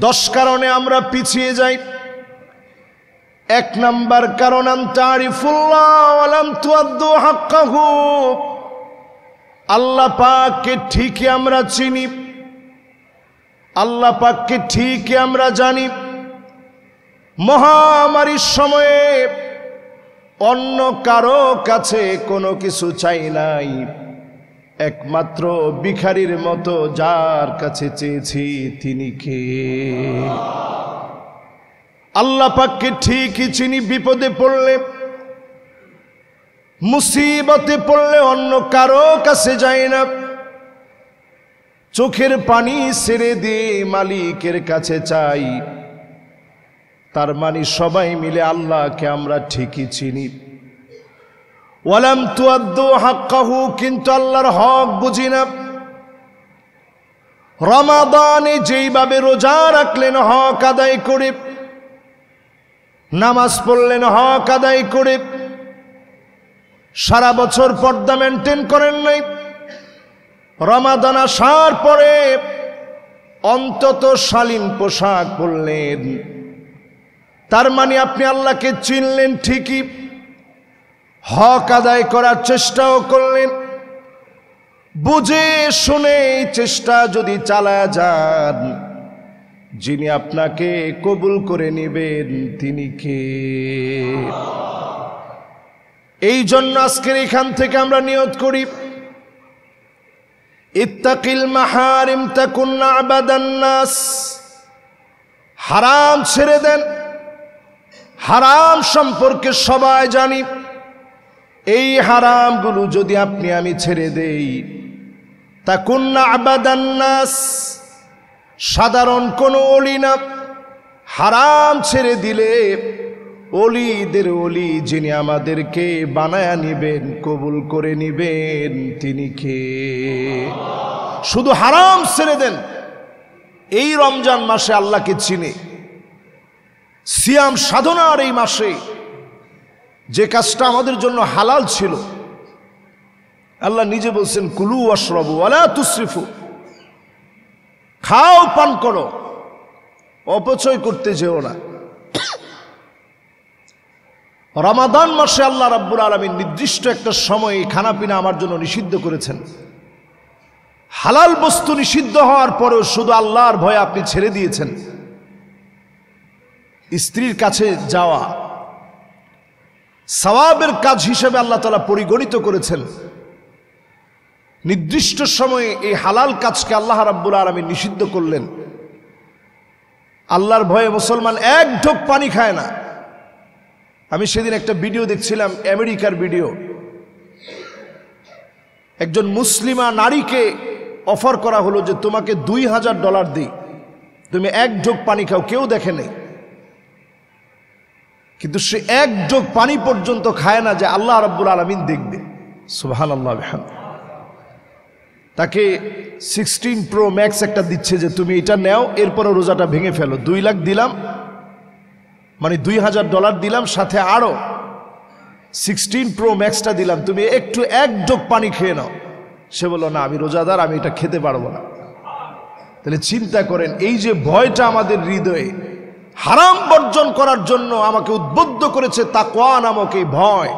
10 কারণে আমরা পিছিয়ে যাই। 1 নাম্বার কারণ আনতারিফুল্লাহ ওয়া লাম তুআদ্দু হাক্কাহু, আল্লাহ পাককে ঠিকই আমরা চিনি, আল্লাহ পাককে ঠিকই আমরা জানি। মহামারীর সময়ে অন্য কারো কাছে কোনো কিছু চাই নাই, একমাত্র ভিখারির মতো যার কাছে চেয়েছি তিনি কে? আল্লাহ পাককে ঠিকই চিনি। বিপদে পড়লে, মুসিবতে পড়লে অন্য কারো কাছে যাই না, চোখের পানি ছেড়ে দিয়ে মালিকের কাছে চাই। তার মানে সবাই মিলে আল্লাহকে আমরা ঠিকই চিনি। ওয়ালাম তুআদ্দু হাক্কাহু, কিন্তু আল্লাহর হক বুঝি না। রমাদানে যেইভাবে রোজা রাখলেন হক আদায় করে, নামাজ পড়লেন হক আদায় করে, সারা বছর পর্দা মেনটেন করেন নাই, রমাদান আসার পরে অন্তত শালীন পোশাক পরলেন। তার মানে আপনি আল্লাহকে চিনলেন ঠিকই, হক আদায় করার চেষ্টাও করলেন। বুঝে শুনে চেষ্টা যদি চালায়া যান, যিনি আপনাকে কবুল করে নেবেন তিনি কে? এই জন্য আজকের এখান থেকে আমরা নিয়ত করি, ইত্তাকিল মাহারিম তাকুন আবাদান নাস, হারাম ছেড়ে দেন। হারাম সম্পর্কে সবাই জানি, এই হারামগুলো যদি আপনি আমি ছেড়ে দেই, তাকুন আবাদান নাস, সাধারণ কোনো ওলি না। হারাম ছেড়ে দিলে ওলিদের ওলি, যিনি আমাদেরকে বানায়া নিবেন, কবুল করে নিবেন তিনি কে? শুধু হারাম ছেড়ে দেন। এই রমজান মাসে আল্লাহকে চিনে, সিয়াম সাধনার এই মাসে যে কাজটা আমাদের জন্য হালাল ছিল, আল্লাহ নিজে বলছেন কুলু ওয়াশরাবু ওয়ালা তুসরিফু, খাও পান করো, অপচয় করতে যেও না। রমাদান মাসে আল্লাহ রাব্বুল আলামিন নির্দিষ্ট একটা সময়ে খানাপিনা আমার জন্য নিষিদ্ধ করেছেন। হালাল বস্তু নিষিদ্ধ হওয়ার পরেও শুধু আল্লাহর ভয়ে আপনি ছেড়ে দিয়েছেন। স্ত্রীর কাছে যাওয়া সওয়াবের কাজ হিসেবে আল্লাহ তাআলা পরিগণিত করেছেন। নির্দিষ্ট সময়ে এই হালাল কাজকে আল্লাহ রাব্বুল আলামিন নিষিদ্ধ করলেন। আল্লাহর ভয়ে মুসলমান এক ঢোক পানি খায় না। আমি সেদিন একটা ভিডিও দেখছিলাম, আমেরিকার ভিডিও। একজন মুসলিমা নারীকে অফার করা হলো যে তোমাকে $2000 দিই, তুমি এক ঢোক পানি খাও, কেউ দেখে নেই। কিন্তু সে এক ঢোক পানি পর্যন্ত খায় না যে আল্লাহ রাব্বুল আলামিন দেখবে। সুবহানাল্লাহ বিহামদিহি। তাকে 16 Pro Max একটা দিচ্ছে যে তুমি এটা নাও, এরপরে রোজাটা ভেঙে ফেলো। 2 লাখ দিলাম, মানে $2000 দিলাম, সাথে আরো 16 Pro Maxটা দিলাম, তুমি একটু এক ঢোক পানি খেয়ে নাও। সে বলল না, আমি রোজাদার, আমি এটা খেতে পারবো না। তাহলে চিন্তা করেন, এই যে ভয়টা আমাদের হৃদয়ে হারাম বর্জন করার জন্য আমাকে উদ্বুদ্ধ করেছে, তাকওয়া নামক এই ভয়,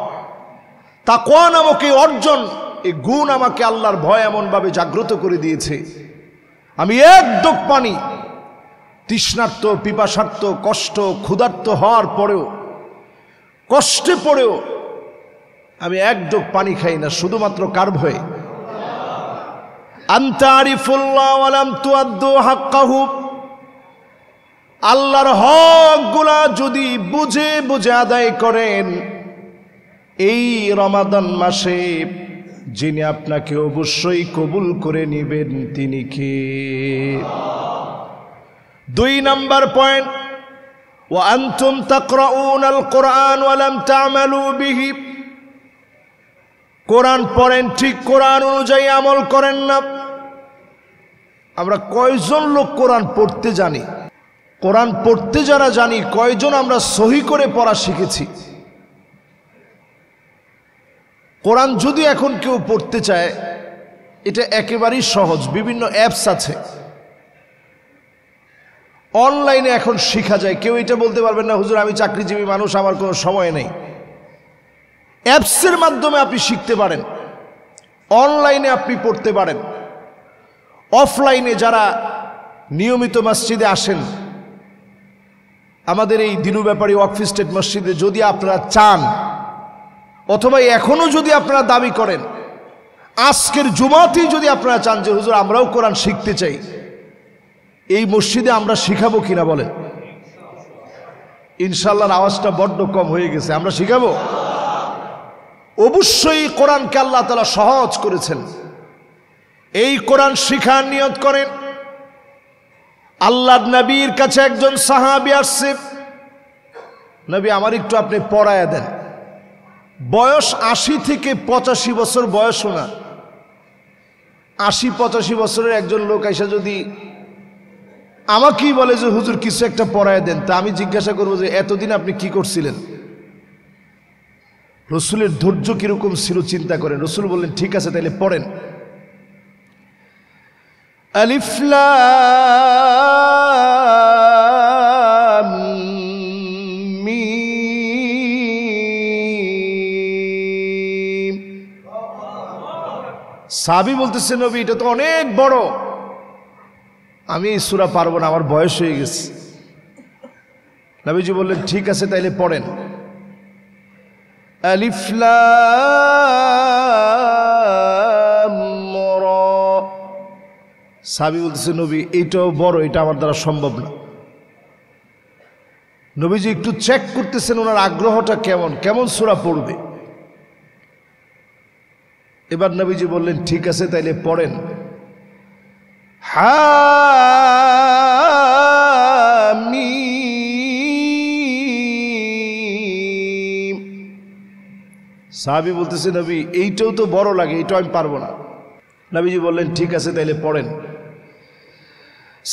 তাকওয়া নামক এই অর্জন, এই গুণ আমাকে আল্লাহর ভয় এমনভাবে জাগ্রত করে দিয়েছে। আমি এক ঢোক পানি তৃষ্ণার্ত, পিপাসার্ত, কষ্ট, ক্ষুধার্ত হওয়ার পরেও, কষ্টে পড়েও আমি এক ঢোক পানি খাই না, শুধুমাত্র কার ভয়ে? আনতারিফুল্লাহ ওয়া লাম তুআদ্দু হাক্কাহু, আল্লাহর হকগুলা যদি বুঝে বুঝে আদায় করেন, এই রমাদান মাসে যিনি আপনাকে অবশ্যই কবুল করে নেবেন তিনি কে? 2 নাম্বার পয়েন্ট, ওয়া আনতুম তাকরাউনাল কুরআন ওয়া লাম তা'মালু বিহি, কোরআন পড়েন ঠিক, কোরআন অনুযায়ী আমল করেন না। আমরা কয়জন লোক কোরআন পড়তে জানি? কোরআন পড়তে যারা জানি, কয়জন আমরা সহি করে পড়া শিখেছি? কোরআন যদি এখন কেউ পড়তে চায়, এটা একেবারেই সহজ। বিভিন্ন অ্যাপস আছে, অনলাইনে এখন শেখা যায়। কেউ এটা বলতে পারবেন না হুজুর আমি চাকরিজীবী মানুষ, আমার কোনো সময় নেই। অ্যাপসের মাধ্যমে আপনি শিখতে পারেন, অনলাইনে আপনি পড়তে পারেন। অফলাইনে যারা নিয়মিত মসজিদে আসেন, আমাদের এই দিনু ব্যাপারী ওয়াকফ স্টেট মসজিদে যদি আপনারা চান, অথবা এখনো যদি আপনারা দাবি করেন, আজকের জুমাতেই যদি আপনারা চান যে হুজুর আমরাও কোরআন শিখতে চাই, এই মসজিদে আমরা শিখাবো কিনা বলেন? ইনশাআল্লাহর আওয়াজটা বড্ড কম হয়ে গেছে। আমরা শিখাবো অবশ্যই। কোরআনকে আল্লাহ তাআলা সহজ করেছেন। এই কোরআন শিখার নিয়ত করেন। আল্লাহর নবীর কাছে একজন সাহাবী আসছে, নবী আমার একটু আপনি পড়ায়া দেন। বয়স 80 থেকে 85 বছর বয়সও না। 80-85 বছরের একজন লোক আইসা যদি আমাকেই বলে যে হুজুর কিছু একটা পড়ায় দেন, তা আমি জিজ্ঞাসা করবো যে এতদিন আপনি কি করছিলেন? রসুলের ধৈর্য কিরকম ছিল চিন্তা করেন। রসুল বললেন ঠিক আছে তাইলে পড়েন। আলিফ লাম মিম। সাহাবী বলতেছে নবী এটা তো অনেক বড়, আমি এই সূরা পারবো না, আমার বয়স হয়ে গেছে। নবীজি বললেন ঠিক আছে তাইলে পড়েন। আলিফ লাম রা। সাহাবী বলতেছে নবী এইটাও বড়, এটা আমার দ্বারা সম্ভব না। নবীজি একটু চেক করতেছেন ওনার আগ্রহটা কেমন, কেমন সূরা পড়বে। এবার নবীজি বললেন ঠিক আছে তাইলে পড়েন। হামিম। সাহাবী বলতেছে নবী এইটাও তো বড় লাগে, এইটাও আমি পারবো না। নবীজি বললেন ঠিক আছে তাইলে পড়েন।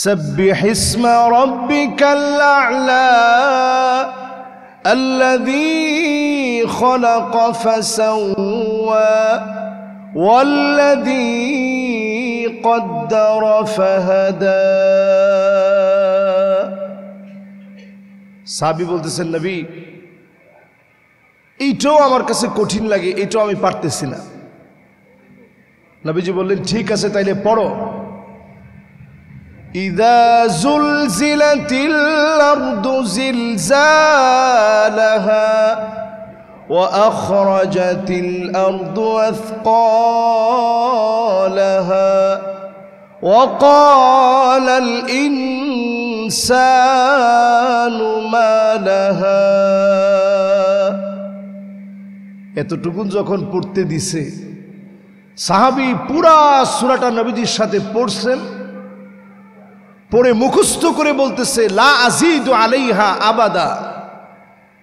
সাব্বিহ ইসমা রাব্বিকাল আ'লা আল্লাযী খালাকা ফাসাওয়া ওয়াল্লাযী قدر فهدى। সাহাবী বলতেছেন নবী এইটাও আমার কাছে কঠিন লাগে, এটাও আমি পারতেছি না। নবীজি বললেন ঠিক আছে তাইলে পড়ো। ইযা যুলজিলাতিল আরদু জিলজালাহা وأخرجت الأرض أثقالها وقال الإنسان ما لها। এতটুকুন যখন পড়তে দিছে, সাহাবী পুরা সূরাটা নবীজির সাথে পড়ছেন, পড়ে মুখস্থ করে বলতেছে লা আযীদু আলাইহা আবাদা।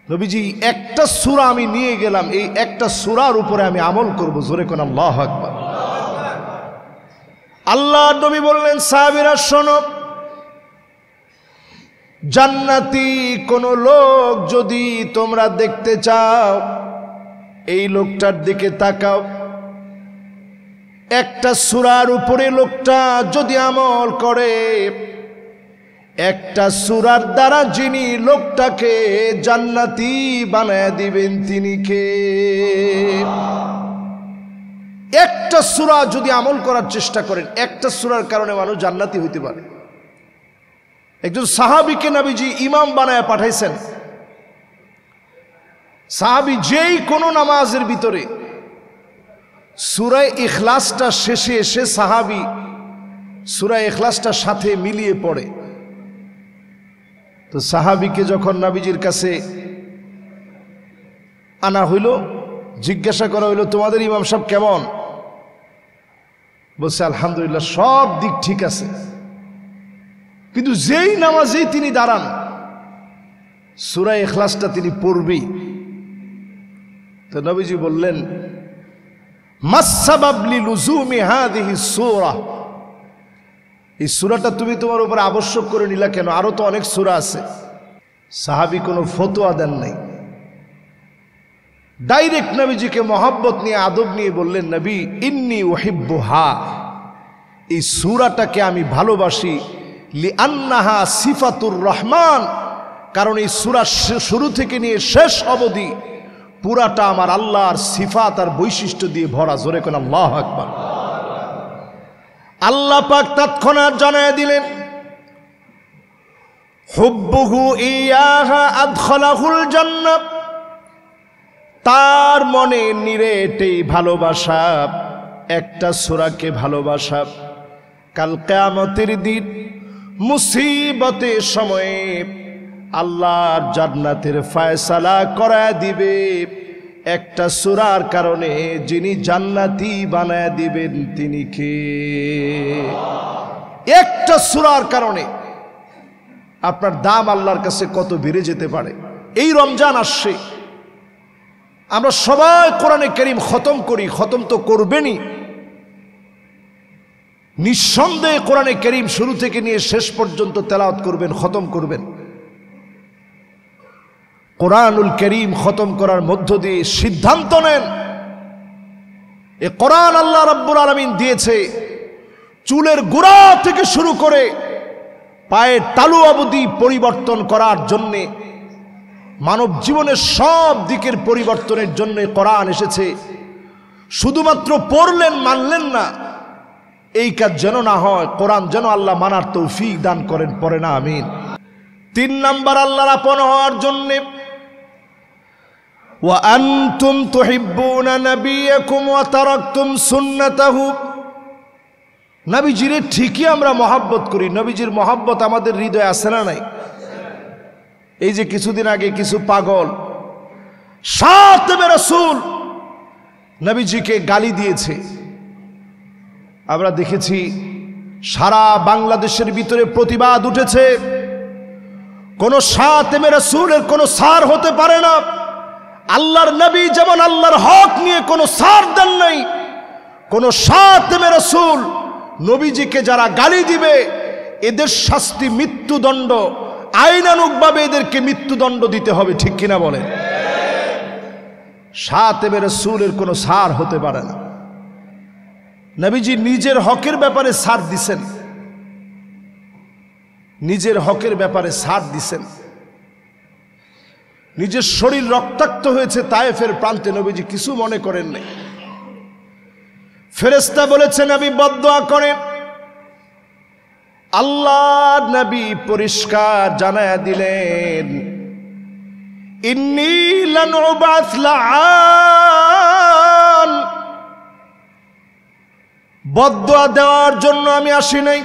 নবীজি একটা সূরা আমি নিয়ে গেলাম, এই একটা সূরার উপরে আমি আমল করব। জোরে কোন আল্লাহু আকবার। আল্লাহ নবী বললেন সাহাবীরা শোনো, জান্নাতি কোন লোক যদি তোমরা দেখতে চাও, এই লোকটার দিকে তাকাও। একটা সূরার উপরে লোকটা যদি আমল করে, একটা সূরার দ্বারা যিনি লোকটাকে জান্নাতি বানায় দিবেন তিনি কে? একটা সূরা যদি আমল করার চেষ্টা করেন, একটা সূরার কারণে মানুষ জান্নাতি হইতে পারে। একজন সাহাবীকে নবীজি ইমাম বানায় পাঠাইছেন। সাহাবী যেই কোনো নামাজের ভিতরে সূরা ইখলাসটা শেষে এসে সাহাবী সূরা ইখলাসটার সাথে মিলিয়ে পড়ে। তো সাহাবীকে যখন নবীজির কাছে আনা হইল, জিজ্ঞাসা করা হইল তোমাদের ইমাম সাহেব কেমন? বলছে আলহামদুলিল্লাহ, সব দিক ঠিক আছে, কিন্তু যেই নামাজেই তিনি দাঁড়ান সূরা ইখলাসটা তিনি পড়বেই। তো নবীজি বললেন মাসসাবাব লিলুজুমি হাযিহি সূরা, এই সূরাটা তুমি তোমার উপর আবশ্যক করে নিলা কেন? আরো তো অনেক সূরা আছে। সাহাবী কোনো ফতোয়া দেন নাই, ডাইরেক্ট নবীজিকে মহব্বত নিয়ে আদব নিয়ে বললেন নবী ইন্নী উহিব্বুহা, এই সূরাটাকে আমি ভালোবাসি, লিআন্নাহা সিফাতুর রহমান, কারণ এই সূরা শুরু থেকে নিয়ে শেষ অবধি পুরাটা আমার আল্লাহর সিফাত আর বৈশিষ্ট্য দিয়ে ভরা। জোরে কোন আল্লাহু আকবার। আল্লাহ পাক তৎক্ষণাৎ জানায় দিলেন, হুব্বুহু ইয়াহা আদখালাহুল জান্নাহ, তার মনে নিরেটেই ভালোবাসা, একটা সূরাকে ভালোবাসা, কাল কিয়ামতের দিন মুসিবতের সময়ে আল্লাহর জান্নাতের ফয়সালা করায় দিবে একটা সূরার কারণে। যিনি জান্নাতি বানায় দিবেন তিনি কে? একটা সূরার কারণে আপনার দাম আল্লাহর কাছে কত বেড়ে যেতে পারে। এই রমজান আসছে, আমরা সবাই কোরআনে কারীম খতম করি, খতম তো করবেনই। নিঃসন্দেহে কোরআনে কারীম শুরু থেকে নিয়ে শেষ পর্যন্ত তেলাওয়াত করবেন, খতম করবেন। কোরআনুল কারীম খতম করার মধ্য দিয়ে সিদ্ধান্ত নেন, এ কোরআন আল্লাহ রাব্বুল আলামিন দিয়েছে চুলের গোড়া থেকে শুরু করে পায়ের তালু অবধি পরিবর্তন করার জন্যে, মানব জীবনের সব দিকের পরিবর্তনের জন্য কোরআন এসেছে। শুধুমাত্র পড়লেন, মানলেন না, এই কাজ যেন না হয়। কোরআন যেন আল্লাহ মানার তৌফিক দান করেন, পড়ে না আমিন। 3 নাম্বার, আল্লাহর আপন হওয়ার জন্য, ওয়া আনতুম তুহিব্বুনা নাবিয়াকুম ওয়া তারাকতুম সুন্নাতাহু, নবীজির ঠিকই আমরা মহব্বত করি, নবীজির মহব্বত আমাদের হৃদয়ে আছে না নাই? এই যে কিছুদিন আগে কিছু পাগল শাতিমে রাসূল নবীজিকে গালি দিয়েছে, আমরা দেখেছি সারা বাংলাদেশের ভিতরে প্রতিবাদ উঠেছে। কোন শাতিমে রাসূলের কোন সার হতে পারে না। আল্লাহর নবী যেমন আল্লাহর হক নিয়ে কোনো সার দেন নাই, কোন শাতিমে রাসূল নবীজিকে যারা গালি দিবে এদের শাস্তি মৃত্যুদণ্ড, আইনানুগভাবে এদেরকে মৃত্যুদণ্ড দিতে হবে, ঠিক কিনা বলেন? শাতিমে রাসূলের কোনো সার হতে পারে না। নবীজি নিজের হকের ব্যাপারে সার দিছেন, নিজের হকের ব্যাপারে সার দিছেন। নিজের শরীর রক্তাক্ত হয়েছে তায়েফের প্রান্তে, নবীজি কিছু মনে করেন নাই। ফেরেশতা বলেছে নবী বদদুয়া করেন, আল্লাহ নবী পরিষ্কার জানায়া দিলেন, ইন্নী লানুবাস লাআন, বদদুয়া দেওয়ার জন্য আমি আসি নাই।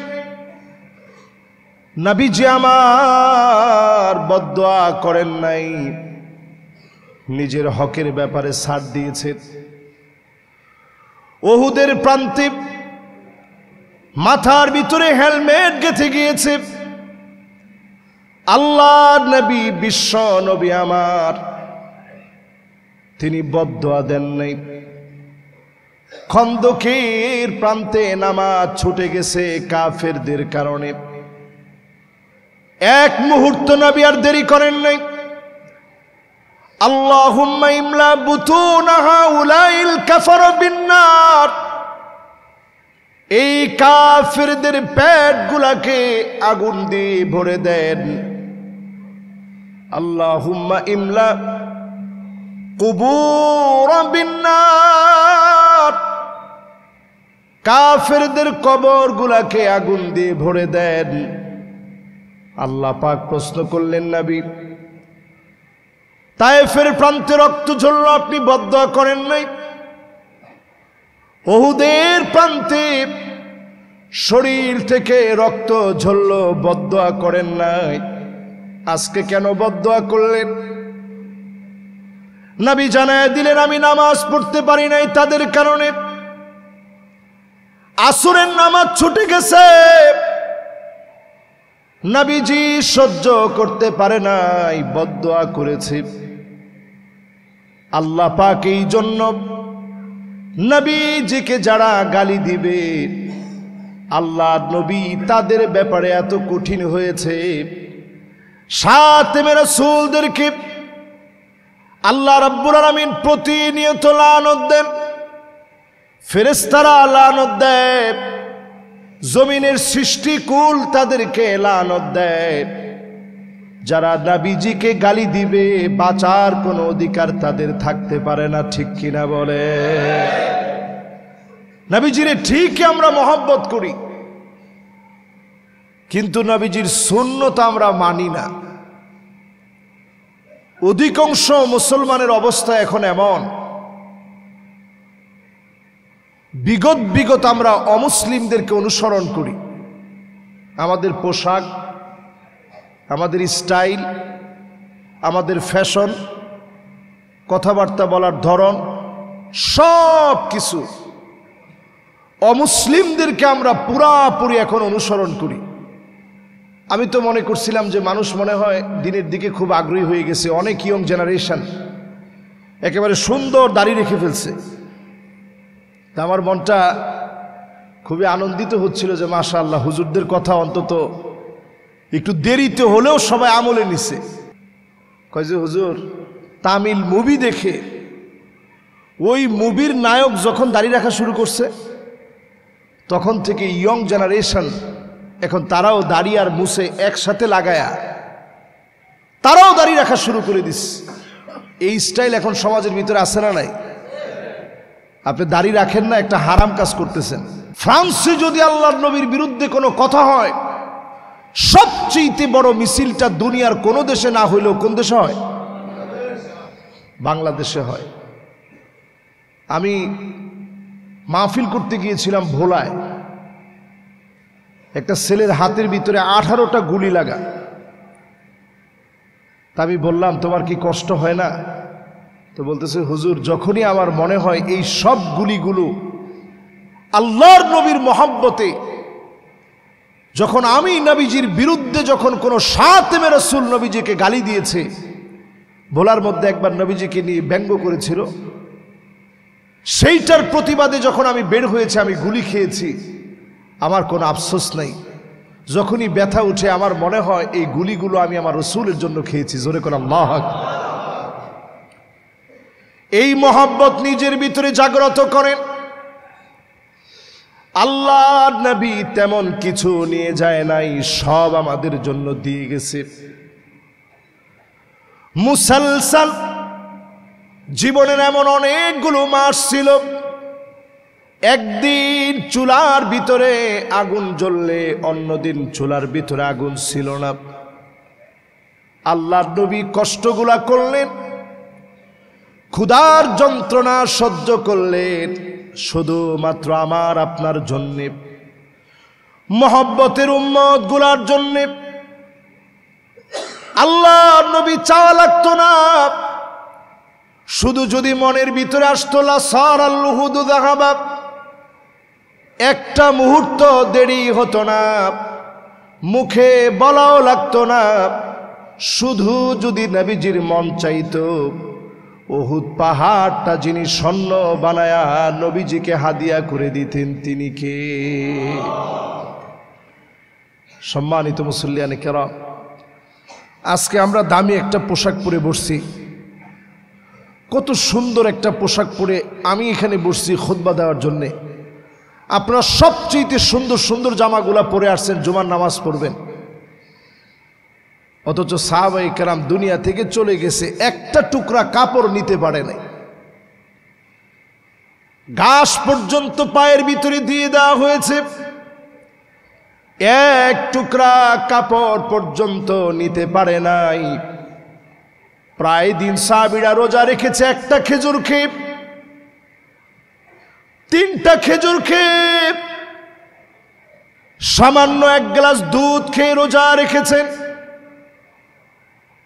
নবীজি আমার বদদুয়া করেন নাই, নিজের হকের ব্যাপারে ছাড় দিয়েছেন। উহুদের প্রান্তে মাথার ভিতরে হেলমেট গেঁথে গিয়েছে। আল্লাহর নবী, বিশ্ব নবী আমার, তিনি বদদুয়া দেন নাই। খন্দকের প্রান্তে নামাজ ছুটে গেছে কাফেরদের কারণে, এক মুহূর্ত নবী আর দেরি করেন নাই। আল্লাহুম্মা ইমলা বুতুনা হাউলাইল কাফার বিন্নার, এই কাফেরদের পেটগুলাকে আগুন দিয়ে ভরে দেন। আল্লাহুম্মা ইমলা কুবুর বিন্নার, কাফেরদের কবরগুলাকে আগুন দিয়ে ভরে দেন। আল্লাহ পাক প্রশ্ন করলেন, নবী তায়েফের প্রান্তে রক্ত ঝরল, আপনি বদদুয়া করেন নাই? উহুদের প্রান্তে শরীর থেকে রক্ত ঝরল, বদদুয়া করেন নাই, আজকে কেন বদদুয়া করলেন? নবী জানায় দিলেন, আমি নামাজ পড়তে পারি নাই তাদের কারণে। আসরের নামাজ ছুটে গেছে, নবীজি সহ্য করতে পারে নাই, বদদুয়া করেছে। আল্লাহ পাক এই জন্য নবীজিকে যারা গালি দিবে, আল্লাহ নবী তাদের ব্যাপারে এত কঠিন হয়েছে। শাতিমে রাসূলদেরকে আল্লাহ রাব্বুল আলামিন প্রতিনিয়ত লানত দেন, ফেরেশতারা লানত দেয়। জমিনের সৃষ্টিকুল তাদেরকে লানত দেয়। যারা নবীজিকে গালি দিবে বাঁচার কোনো অধিকার তাদের থাকতে পারে না, ঠিক কিনা বলে? নবীজিরে ঠিকই আমরা মহব্বত করি, কিন্তু নবীজির সুন্নত আমরা মানি না। অধিকাংশ মুসলমানের অবস্থা এখন এমন, বিগত আমরা অমুসলিমদেরকে অনুসরণ করি। আমাদের পোশাক, আমাদের স্টাইল, আমাদের ফ্যাশন, কথাবার্তা বলার ধরন, সব কিছু অমুসলিমদেরকে আমরা পুরাপুরি এখন অনুসরণ করি। আমি তো মনে করছিলাম যে মানুষ মনে হয় দিনের দিকে খুব আগ্রহী হয়ে গেছে, অনেক ইয়ং জেনারেশন একেবারে সুন্দর দাড়ি রেখে ফেলছে। তা আমার মনটা খুবই আনন্দিত হচ্ছিল যে মাশাআল্লাহ, হুজুরদের কথা অন্তত একটু দেরিতে হলেও সবাই আমলে নিছে। কয় যে হুজুর, তামিল মুভি দেখে ওই মুভির নায়ক যখন দাড়ি রাখা শুরু করছে তখন থেকে ইয়ং জেনারেশন এখন তারাও দাড়ি আর মুছে একসাথে লাগায়া তারাও দাড়ি রাখা শুরু করে দিস। এই স্টাইল এখন সমাজের ভিতরে আছে না নাই? আপনি দাড়ি রাখেন না, একটা হারাম কাজ করতেছেন। ফ্রান্সে যদি আল্লাহর নবীর বিরুদ্ধে কোনো কথা হয়, সবচেয়ে বড় মিছিলটা দুনিয়ার কোনো দেশে না হইলেও কোন দেশে হয়? বাংলাদেশে হয়। আমি মাহফিল করতে গিয়েছিলাম ভোলায়, একটা ছেলের হাতের ভিতরে 18টা গুলি লাগা। তা আমি বললাম, তোমার কি কষ্ট হয় না? তো বলতেছে, হুজুর, যখনই আমার মনে হয় এই সব গুলিগুলো আল্লাহর নবীর মহব্বতে, যখন আমি নবীজির বিরুদ্ধে যখন কোনো শাতিমে রাসূল নবীজিকে গালি দিয়েছে, ভোলার মধ্যে একবার নবীজিকে নিয়ে ব্যঙ্গ করেছিল, সেইটার প্রতিবাদে যখন আমি বের হয়েছি, আমি গুলি খেয়েছি, আমার কোনো আফসোস নাই। যখনই ব্যথা উঠে আমার মনে হয় এই গুলিগুলো আমি আমার রাসূলের জন্য খেয়েছি। জোরে করে আল্লাহু আকবার। এই মহব্বত নিজের ভিতরে জাগ্রত করেন। আল্লাহর নবী তেমন কিছু নিয়ে যায় নাই, সব আমাদের জন্য দিয়ে গেছে। মুসলসল জীবনের এমন অনেকগুলো মাস ছিল, একদিন চুলার ভিতরে আগুন জ্বললে অন্যদিন চুলার ভিতরে আগুন ছিল না। আল্লাহর নবী কষ্টগুলা করলেন, ক্ষুধার যন্ত্রণা সহ্য করলেন শুধুমাত্র আমার আপনার জন্যে, মহব্বতের উম্মত গুলার জন্যে। আল্লাহর নবী চাওয়া লাগতো না, শুধু যদি মনের ভিতরে আসতো লা সারাল লুহুদু যাহাবা, একটা মুহূর্ত দেরি হতো না, মুখে বলাও লাগতো না, শুধু যদি নবীজির মন চাইতো, উহুদ পাহাড়টা যিনি স্বর্ণ বানায়া নবীজিকে হাদিয়া করে দিতেন তিনি কে? সম্মানিত মুসল্লিয়ানে কেরাম, আজকে আমরা দামি একটা পোশাক পরে বসছি, কত সুন্দর একটা পোশাক পরে আমি এখানে বসছি খুতবা দেওয়ার জন্যে। আপনারা সবচেয়ে সুন্দর সুন্দর জামাগুলা পরে আসছেন জুমার নামাজ পড়বেন, অথচ সাহাবায়ে কেরাম দুনিয়া থেকে চলে গেছে, একটা টুকরা কাপড় নিতে পারে নাই। ঘাস পর্যন্ত পায়ের ভিতরে দিয়ে দেওয়া হয়েছে, এক টুকরা কাপড় পর্যন্ত নিতে পারে নাই। প্রায় দিন সাহাবীরা রোজা রেখেছে, একটা খেজুর খেয়ে, 3টা খেজুর খেয়ে, সামান্য 1 গ্লাস দুধ খেয়ে রোজা রেখেছেন।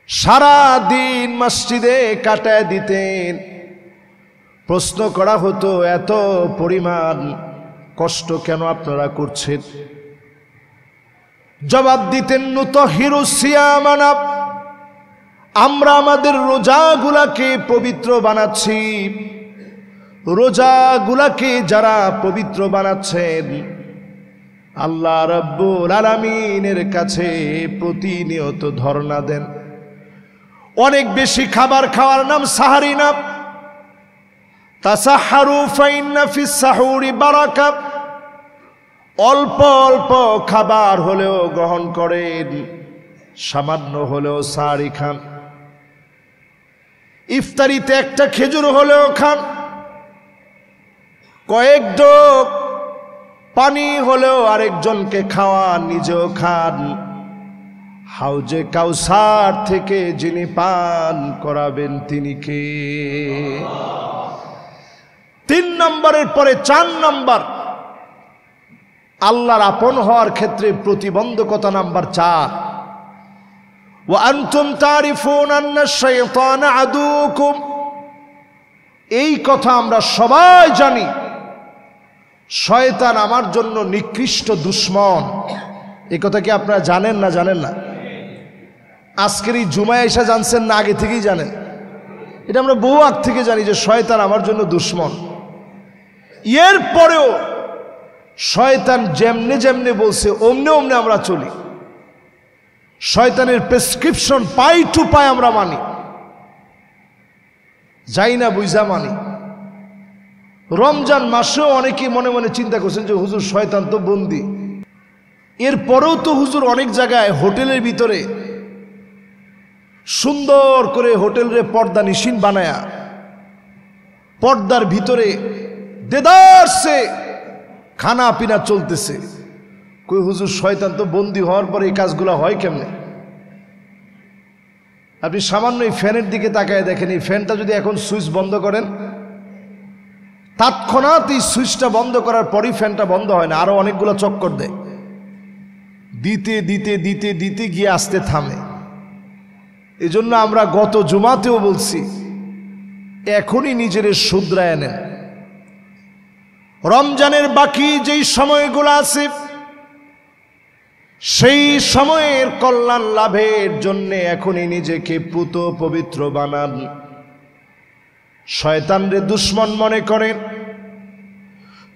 সারা দিন মসজিদে কাটায় দিতেন। প্রশ্ন করা হতো, এত পরিমাণ কষ্ট কেন আপনারা করছেন? জবাব দিতেন, নুতাহিরু সিয়ামানা, আমরা আমাদের রোজাগুলাকে পবিত্র বানাচ্ছি। রোজাগুলাকে যারা পবিত্র বানাচ্ছেন, আল্লাহ রাব্বুল আলামিনের কাছে প্রতিনিয়ত ধর্ণা দেন। অনেক বেশি খাবার খাওয়ার নাম সাহারি না। তাসাহারু ফাইন্না ফিস সাহুরি বারাকা, অল্প অল্প খাবার হলেও গ্রহণ করেন, সামান্য হলেও সাহারি খান, ইফতারিতে একটা খেজুর হলেও খান, কয়েক ঢোক পানি হলেও আরেকজনকে খাওয়ান, নিজেও খান। হাউজে কাউসার থেকে যিনি পান করাবেন তিনি কে? 3 নম্বরের পরে 4 নম্বর, আল্লাহর আপন হওয়ার ক্ষেত্রে প্রতিবন্ধকতা নাম্বার 4, ওয়া আনতুম তারিফুন আন্না শাইতানা আদুকুম। এই কথা আমরা সবাই জানি, শয়তান আমার জন্য নিকৃষ্ট দুশ্মন। এই কথা কি আপনারা জানেন না জানেন না? আজকের এই জুমায় এসে জানছেন না আগে থেকেই জানেন? এটা আমরা বহু আগ থেকে জানি যে শয়তান আমার জন্য দুশ্মন। এর পরেও শয়তান যেমনে যেমনে বলছে অমনে অমনে আমরা চলি। শয়তানের প্রেসক্রিপশন পাই টু পাই আমরা মানি, যাই না বুঝা মানি। রমজান মাসেও অনেকেই মনে মনে চিন্তা করছেন যে হুজুর শয়তান তো বন্দি। এরপরেও তো হুজুর অনেক জায়গায় হোটেলের ভিতরে সুন্দর করে হোটেলের পর্দা নিশিন বানায়া পর্দার ভিতরে দেদারসে খানা পিনা চলতেছে। কই হুজুর শয়তান তো বন্দি হওয়ার পরে এই কাজগুলো হয় কেমনে? আপনি সামান্য এই ফ্যানের দিকে তাকায় দেখেন, এই ফ্যানটা যদি এখন সুইচ বন্ধ করেন, তৎক্ষণাৎ এই সুইচটা বন্ধ করার পরই ফ্যানটা বন্ধ হয় না, আরো অনেকগুলো চক্কর দেয়, দিতে দিতে দিতে দিতে গিয়ে আসতে থামে। এজন্য আমরা গত জুমাতেও বলছি, এখনই নিজের শুধরায় নেন। রমজানের বাকি যেই সময়গুলো আছে সেই সময়ের কল্যাণ লাভের জন্য এখনই নিজেকে পুত পবিত্র বানান। শয়তানরে দুশ্মন মনে করেন,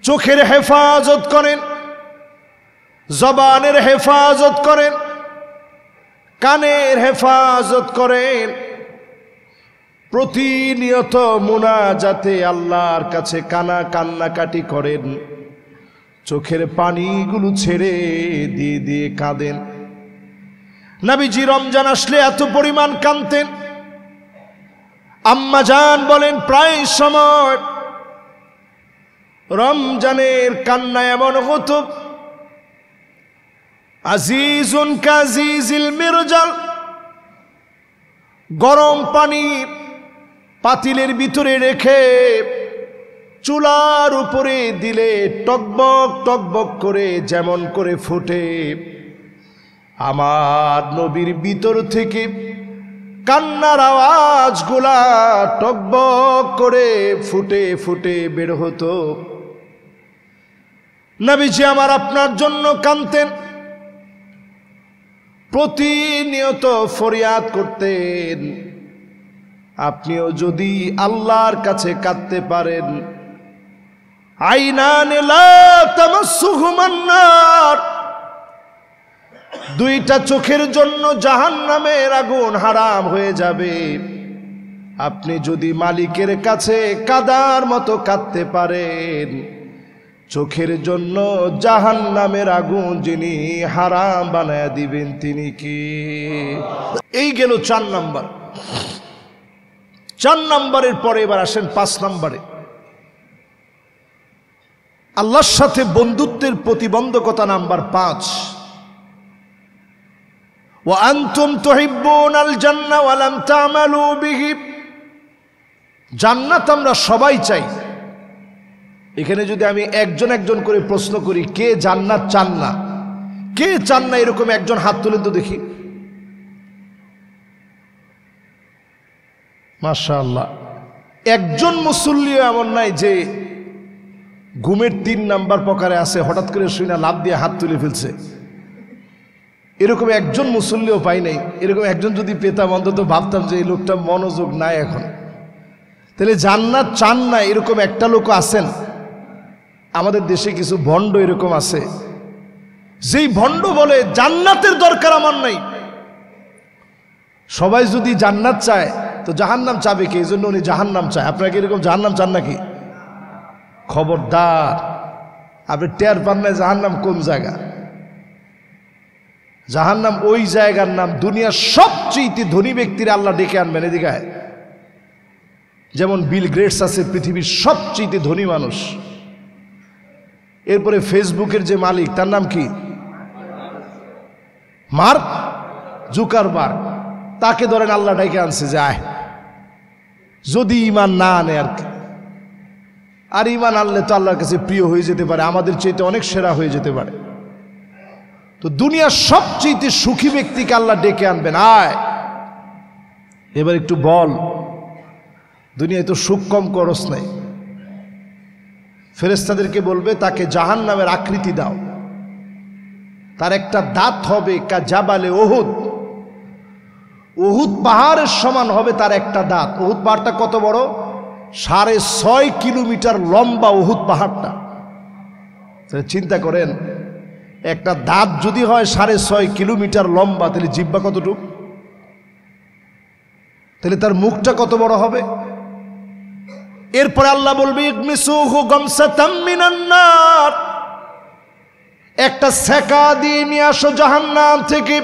চোখের হেফাজত করেন, জবানের হেফাজত করেন, কানের হেফাজত করেন। প্রতিনিয়ত মুনাজাতে আল্লাহর কাছে কান্নাকাটি করেন, চোখের পানিগুলো ছেড়ে দিয়ে দিয়ে কাঁদেন। নবীজি রমজান আসলে এত পরিমাণ কাঁদতেন, আম্মা জান বলেন প্রায় সময় রমজানের কান্না এমন হতো, আজিজুন কাজিজিল মিরজাল, গরম পানি পাতিলের ভিতরে রেখে চুলার উপরে দিলে টকবক টকবক করে যেমন করে ফুটে, আমার নবীর ভিতর থেকে কান্নার আওয়াজগুলা টকবক করে ফুটে ফুটে বের হতো। নবীজি আমার আপনার জন্য কাঁদতেন, প্রতিনিয়ত ফরিয়াদ করতেন। আপনিও যদি আল্লাহর কাছে কাঁদতে পারেন, আইনান লা তামাসসুহুমান নার, দুইটা চোখের জন্য জাহান্নামের আগুন হারাম হয়ে যাবে। আপনি যদি মালিকের কাছে কাদার মতো কাঁদতে পারেন, চোখের জন্য জাহান্নামের আগুন যিনি হারাম বানায় দিবেন তিনি কি? এই গেল 4 নম্বর। 4 নম্বরের পরে এবার আসেন 5 নম্বরে, আল্লাহর সাথে বন্ধুত্বের প্রতিবন্ধকতা নাম্বার 5, ওয়া আনতুম তুহিব্বুনাল জান্নাহ ওয়া লাম তা'মালু বিহি। জান্নাত আমরা সবাই চাই। এখানে যদি আমি একজন একজন করে প্রশ্ন করি, কে জান্নাত চান না, কে চান না, এরকম একজন হাত তুলেন তো দেখি। মাশাআল্লাহ, একজন মুসল্লিও এমন নাই যে ঘুমের 3 নাম্বার প্রকারে আছে, হঠাৎ করে শুনে লাভ দিয়ে হাত তুলে ফেলছে। এরকম একজন মুসল্লিও পাই নাই। এরকম একজন যদি পেতাম অন্তত ভাবতাম যে এই লোকটা মনোযোগ নাই এখন। তাহলে জান্নাত চান না এরকম একটা লোক আছেন? আমাদের দেশে কিছু ভণ্ড এরকম আছে, যেই ভণ্ড বলে জান্নাতের দরকার আমার নাই। সবাই যদি জান্নাত চায় তো জাহান্নাম চাবে কি? এই জন্য উনি জাহান্নাম চায়। আপনারা কি এরকম জাহান্নাম চান নাকি? খবরদার, আপনি টের পান না জাহান্নাম কোন জায়গা? জাহান্নাম ওই জায়গার নাম, দুনিয়ার সবচেয়ে ধনী ব্যক্তিরা আল্লাহ ডেকে আনবেন এদিকে। যেমন বিল গেটস আছে পৃথিবীর সবচেয়ে ধনী মানুষ, এরপরে ফেসবুকের যে মালিক তার নাম কি? Mark Zuckerberg. তাকে ধরেন আল্লাহ ডেকে আনছে যায়, যদি ইমান না আনে আর কি। আর ইমান আনলে তো আল্লাহর কাছে প্রিয় হয়ে যেতে পারে, আমাদের চাইতে অনেক সেরা হয়ে যেতে পারে। তো দুনিয়ার সবচেয়ে সুখী ব্যক্তিকে আল্লাহ ডেকে আনবেন, আয় এবার একটু বল, দুনিয়ায় তো সুখ কম করস নাই। ফেরেশতাদেরকে বলবে তাকে জাহান্নামের আকৃতি দাও, তার একটা দাঁত হবে কা জাবালে উহুদ, উহুদ পাহাড়ের সমান হবে তার একটা দাঁত। উহুদ পাহাড়টা কত বড়? 6.5 কিলোমিটার লম্বা উহুদ পাহাড়টা। চিন্তা করেন, একটা দাঁত যদি হয় 6.5 কিলোমিটার লম্বা, তাহলে জিহ্বা কতটুক? তাহলে তার মুখটা কত বড় হবে? এরপরে আল্লাহ বলবে ইগমিসুহু গামসাতাম মিনান নার, একটা সেকা দিয়ে নিয়ে আসো জাহান্নাম থেকে।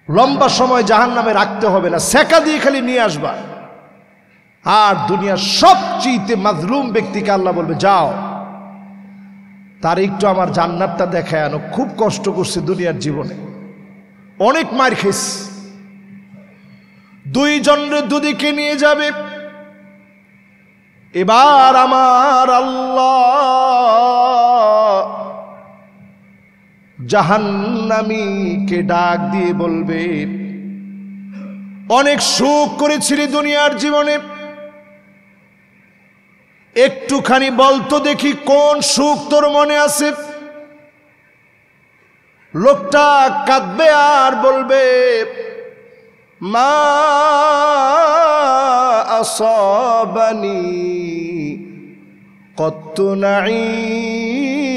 লম্বা সময় জাহান্নামে রাখতে হবে না, সেকা দিয়ে খালি নিয়ে আসবা। আর দুনিয়ার সবচেয়ে মাজলুম ব্যক্তিকে আল্লাহ বলবে যাও, তার একটু আমার জান্নাতটা দেখায় আনো, খুব কষ্ট করছে দুনিয়ার জীবনে, অনেক মার খেয়েছে। দুইজনের দুদিকে নিয়ে যাবে। এবার আমার আল্লাহ জাহান্নামীকে ডাক দিয়ে বলবে, অনেক সুখ করেছিলি দুনিয়ার জীবনে, একটুখানি বলতো দেখি কোন সুখ তোর মনে আছে। লোকটা কাঁদবে আর বলবে মা আসাবানি কত্তু নাঈম,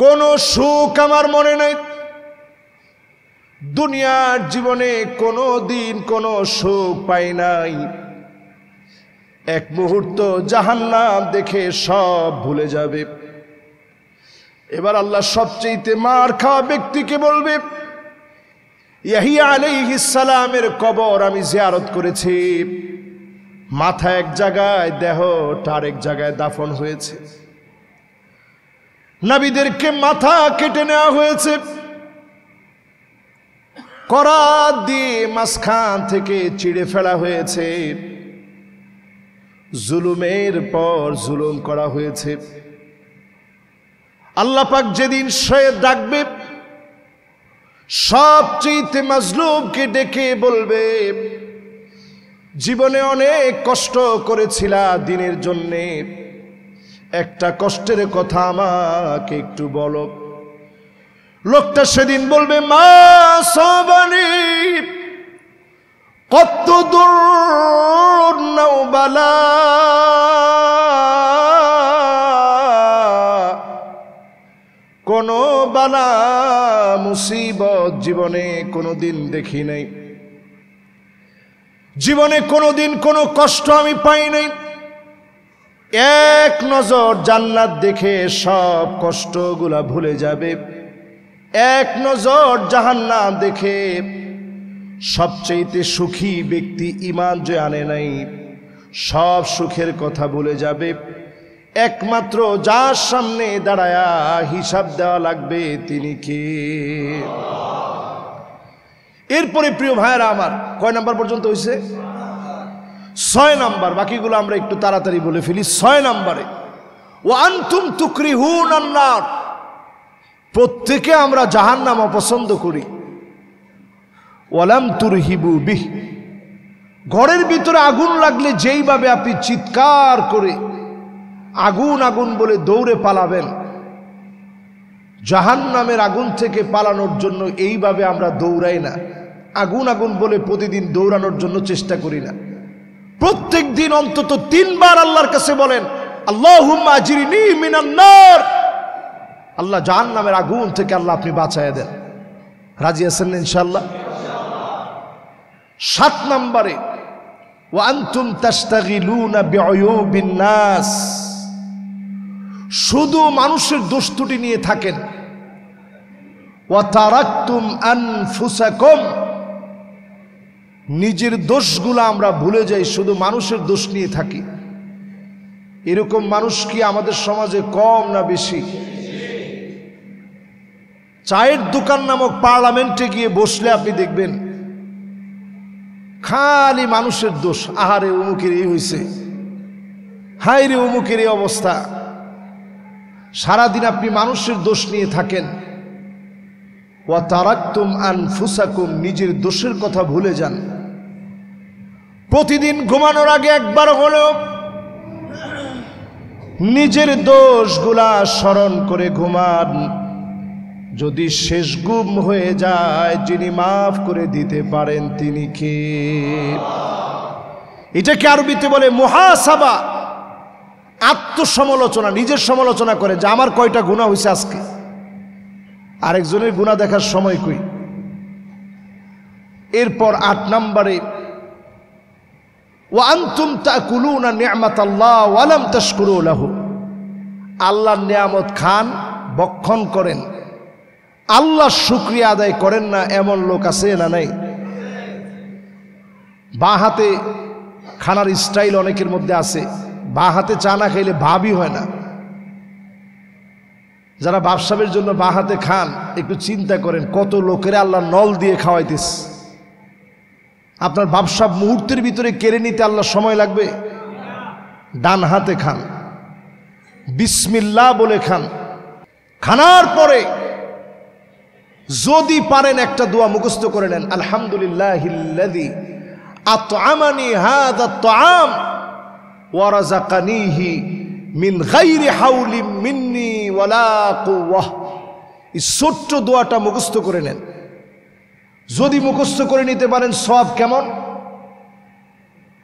কোন সুখ আমার মনে নাই। দুনিয়ার জীবনে কোনো দিন কোনো সুখ পাই নাই। এক মুহূর্ত জাহান্নাম দেখে সব ভুলে যাবে। এবার আল্লাহ সবচেয়ে মার খাওয়া ব্যক্তিকে বলবে, ইয়াহিয়া আলাইহিস সালামের কবর আমি জিয়ারত করেছি, মাথা এক জায়গায়, দেহটা আরেক জায়গায় দাফন হয়েছে। নবীদেরকে মাথা কেটে নেওয়া হয়েছে, করাত দিয়ে মাঝখান থেকে চিড়ে ফেলা হয়েছে, জুলুমের পর জুলুম করা হয়েছে। আল্লাহ পাক যেদিন সে ডাকবে, সবচেয়ে মাজলুমকে ডেকে বলবে জীবনে অনেক কষ্ট করেছিলা দিনের জন্যে, একটা কষ্টের কথা আমাকে একটু বলো। লোকটা সেদিন বলবে মা সাবানি কত দূর নাওবালা, কোন বালা মুসিবত জীবনে কোনোদিন দেখি নাই, জীবনে কোনোদিন কোনো কষ্ট আমি পাই নাই। এক নজর জান্নাত দেখে সব কষ্টগুলা ভুলে যাবে, এক নজর জাহান্নাম দেখে সবচেয়ে সুখী ব্যক্তি ঈমান যে আনে নাই সব সুখের কথা ভুলে যাবে। একমাত্র যার সামনে দাঁড়ায়া হিসাব দেওয়া লাগবে তিনি কে? এরপরে প্রিয় ভাইরা আমার, কয় নাম্বার পর্যন্ত হয়েছে? 6 নাম্বার। বাকিগুলো আমরা একটু তাড়াতাড়ি বলে ফেলি। 6 নাম্বারে ওয়া আনতুম তুকরিহুনান নার, প্রত্যেকে আমরা জাহান্নাম অপছন্দ করি। ওয়ালাম তুরহিবু বিহ, ঘরের ভিতরে আগুন লাগলে যেইভাবে আপনি চিৎকার করে আগুন আগুন বলে দৌড়ে পালাবেন, জাহান্নামের আগুন থেকে পালানোর জন্য এইভাবে আমরা দৌড়াই না, আগুন আগুন বলে প্রতিদিন দৌড়ানোর জন্য চেষ্টা করি না। প্রত্যেক দিন অন্তত 3 বার আল্লাহর কাছে বলেন আল্লাহুম্মা আজরিনি মিনান নার, আল্লাহ জাহান্নামের আগুন থেকে আল্লাহ আপনি বাঁচায় দেন। রাজি আছেন ইনশাআল্লাহ? 7 নম্বরে ওয়া আনতুম তাশতাগিলুনা বিউয়ুবিন নাস, শুধু মানুষের দোষ ত্রুটি নিয়ে থাকেন, ওয়া তারাকতুম আনফুসাকুম, নিজের দোষগুলো আমরা ভুলে যাই, শুধু মানুষের দোষ নিয়ে থাকি। এরকম মানুষ কি আমাদের সমাজে কম না বেশি? চায়ের দোকান নামক পার্লামেন্টে গিয়ে বসলে আপনি দেখবেন খালি মানুষের দোষ। আহারে অমুকের এই হয়েছে, হায় রে অমুকের এই অবস্থা। সারাদিন আপনি মানুষের দোষ নিয়ে থাকেন। ওয়া তারাকতুম আনফুসাকুম, নিজের দোষের কথা ভুলে যান। প্রতিদিন ঘুমানোর আগে একবার হলেও নিজের দোষগুলা স্মরণ করে ঘুমান। যদি শেষ গুম হয়ে যায়, যিনি মাফ করে দিতে পারেন তিনি কে? এটাকে আরবিতে বলে মুহাসাবা, আত্মসমালোচনা। নিজের সমালোচনা করে যে আমার কয়টা গুনাহ হয়েছে আজকে, আরেকজনের গুনাহ দেখার সময় কই। এরপর 8 নম্বরে, ওয়া আনতুম তাকুলুনা নি'মাতাল্লাহ ওয়া লাম তাশকুরু লাহু, আল্লাহর নিয়ামত খান, ভক্ষণ করেন, আল্লাহর শুকরিয়া আদায় করেন না, এমন লোক আছে না নাই? বাঁ হাতে খানার স্টাইল অনেকের মধ্যে আছে, বাঁ হাতে চা না খাইলে ভাবই হয় না। যারা ব্যবসায়ের জন্য বাঁ হাতে খান, একটু চিন্তা করেন কত লোকের আল্লাহ নল দিয়ে খাওয়াইতেস। আপনার ব্যবসা মুহূর্তের ভিতরে কেড়ে নিতে আল্লাহ সময় লাগবে? ডান হাতে খান, বিসমিল্লাহ বলে খান। খানার পরে যদি পারেন একটা দোয়া মুখস্থ করে নেন, আলহামদুলিল্লাহিল্লাযী আত'আমানি হাযা আত-তা'আম ওয়া রাযাকানিহি মিন গায়রি হাওলিন মিন্নি ওয়ালা কুওয়াহ। এই ছোট্ট দোয়াটা মুখস্থ করে নেন। যদি মুখস্থ করে নিতে পারেন, সওয়াব কেমন?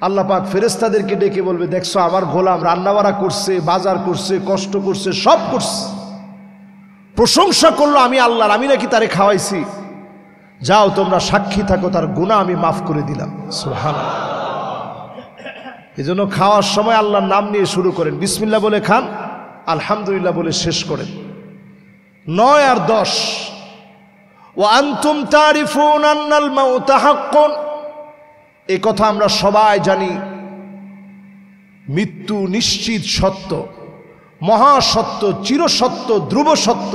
আল্লাহ পাক ফেরেশতাদেরকে ডেকে বলবে, দেখছো আমার গোলাম রান্নাবাড়া করছে, বাজার করছে, কষ্ট করছে, সব করছে, প্রশংসা করলো আমি আল্লাহর, আমি নাকি তারে খাওয়াইছি। যাও তোমরা সাক্ষী থাকো, তার গুনাহ আমি মাফ করে দিলাম। সুবহানাল্লাহ। এজন্য খাওয়ার সময় আল্লাহর নাম নিয়ে শুরু করেন, বিসমিল্লাহ বলে খান, আলহামদুলিল্লাহ বলে শেষ করেন। 9 আর 10, ওয়া আনতুম তারিফুন আন্নাল মাউতা হাক্কুন, এই কথা আমরা সবাই জানি, মৃত্যু নিশ্চিত সত্য, মহাসত্য, চিরসত্য, ধ্রুব সত্য।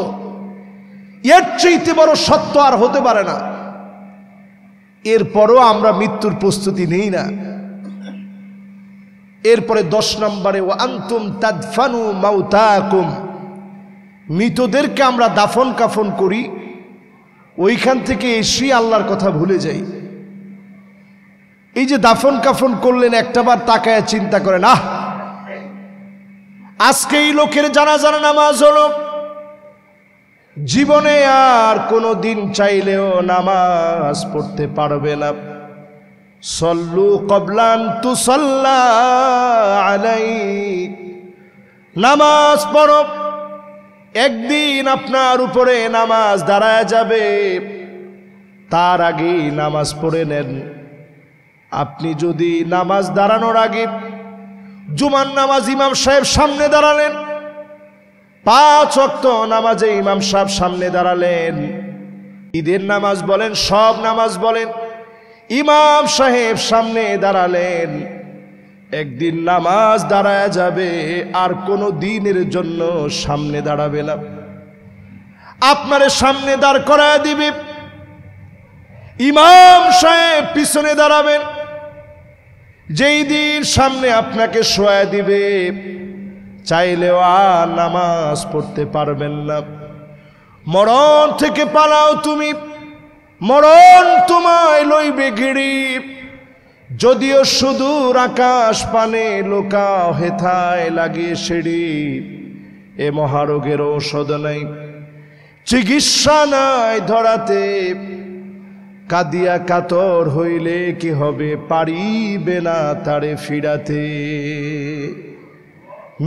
এর চাইতে বড় সত্য আর হতে পারে না। এরপরও আমরা মৃত্যুর প্রস্তুতি নেই না। এরপরে 10 নম্বরে, ওয়া আনতুম তাদফানু মাউতাকুম, মৃতদেরকে আমরা দাফন কাফন করি, ওইখান থেকে এসে আল্লাহর কথা ভুলে যাই। এই যে দাফন কাফন করলেন, একটাবার তাকায় চিন্তা করেন, আজকে এই লোকের জানাজার নামাজ হলো, জীবনে আর কোনো দিন চাইলেও নামাজ পড়তে পারবে না। সল্লু কবলান তুসাল্লা আলাইক, নামাজ পড়ো, একদিন আপনার উপরে নামাজ দাঁড়ায় যাবে, তার আগেই নামাজ পড়ে নেন। আপনি যদি নামাজ দাঁড়ানোর আগে জুমার নামাজ ইমাম সাহেব সামনে দাঁড়ালেন, 5 ওয়াক্ত নামাজে ইমাম সাহেব সামনে দাঁড়ালেন, ঈদের নামাজ বলেন, সব নামাজ বলেন, ইমাম সাহেব সামনে দাঁড়ালেন, একদিন নামাজ দাঁড়ায় যাবে, আর কোনো দিনের জন্য সামনে দাঁড়াবে না। আপনারে সামনে দাঁড় করায় দিবে, ইমাম সাহেব পিছনে দাঁড়াবেন। যেই দিন সামনে আপনাকে শোয়া দিবে, চাইলেও আর নামাজ পড়তে পারবেন না। মরণ থেকে পালাও তুমি, মরণ তোমায় লইবে গিরি। যদিও সুদূর আকাশ পানে লোকাও হেথায় লাগিয়ে সিঁড়ি, এ মহারোগের ঔষধ নাই, চিকিৎসা নাই ধরাতে। কাঁদিয়া কাতর হইলে কি হবে, পারিবে না তারে ফিরাতে।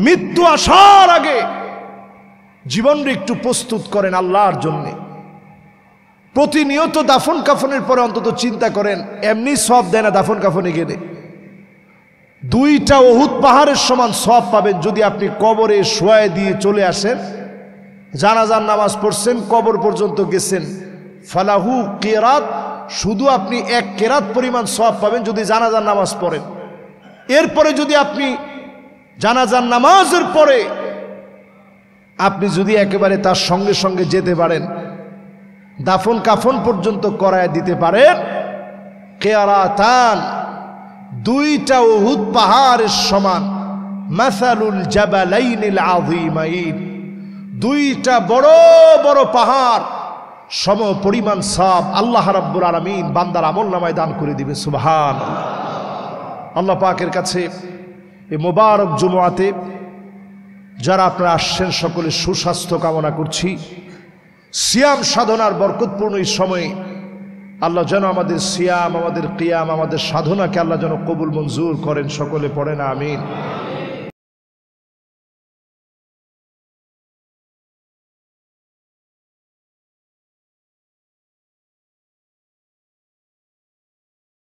মৃত্যু আসার আগে জীবনকে একটু প্রস্তুত করেন আল্লাহর জন্যে। প্রতিনিয়ত দাফন কাফনের পরে অন্তত চিন্তা করেন, এমনি সব দেয় না দাফন কাফনে গেলে। 2টা উহুদ পাহাড়ের সমান সওয়াব পাবেন যদি আপনি কবরে শোয়ায় দিয়ে চলে আসেন, জানাজার নামাজ পড়ছেন, কবর পর্যন্ত গেছেন, ফালাহু কিরাত, শুধু আপনি 1 কিরাত পরিমাণ সওয়াব পাবেন যদি জানাজার নামাজ পড়েন। এরপরে যদি আপনি জানাজার নামাজের পরে আপনি যদি একেবারে তার সঙ্গে সঙ্গে যেতে পারেন, দাফন কাফন পর্যন্ত করায় দিতে পারেন, কিরাতান, 2টা উহুদ পাহাড়ের সমান, মাসালুল জাবালাইনিল আযীমাইন, 2টা বড় বড় পাহাড় সম পরিমাণ সওয়াব আল্লাহ রাব্বুল আলামিন বান্দার আমলনামায় দান করে দিবে। সুবহানাল্লাহ। আল্লাহ পাকের কাছে এই মোবারক জুমআতে যারা আপনারা আসছেন সকলে সুস্বাস্থ্য কামনা করছি। সিয়াম সাধনার বরকতপূর্ণ এই সময়ে আল্লাহ যেন আমাদের সিয়াম, আমাদের কিয়াম, আমাদের সাধনাকে আল্লাহ যেন কবুল মঞ্জুর করেন। সকলে পড়েন আমিন।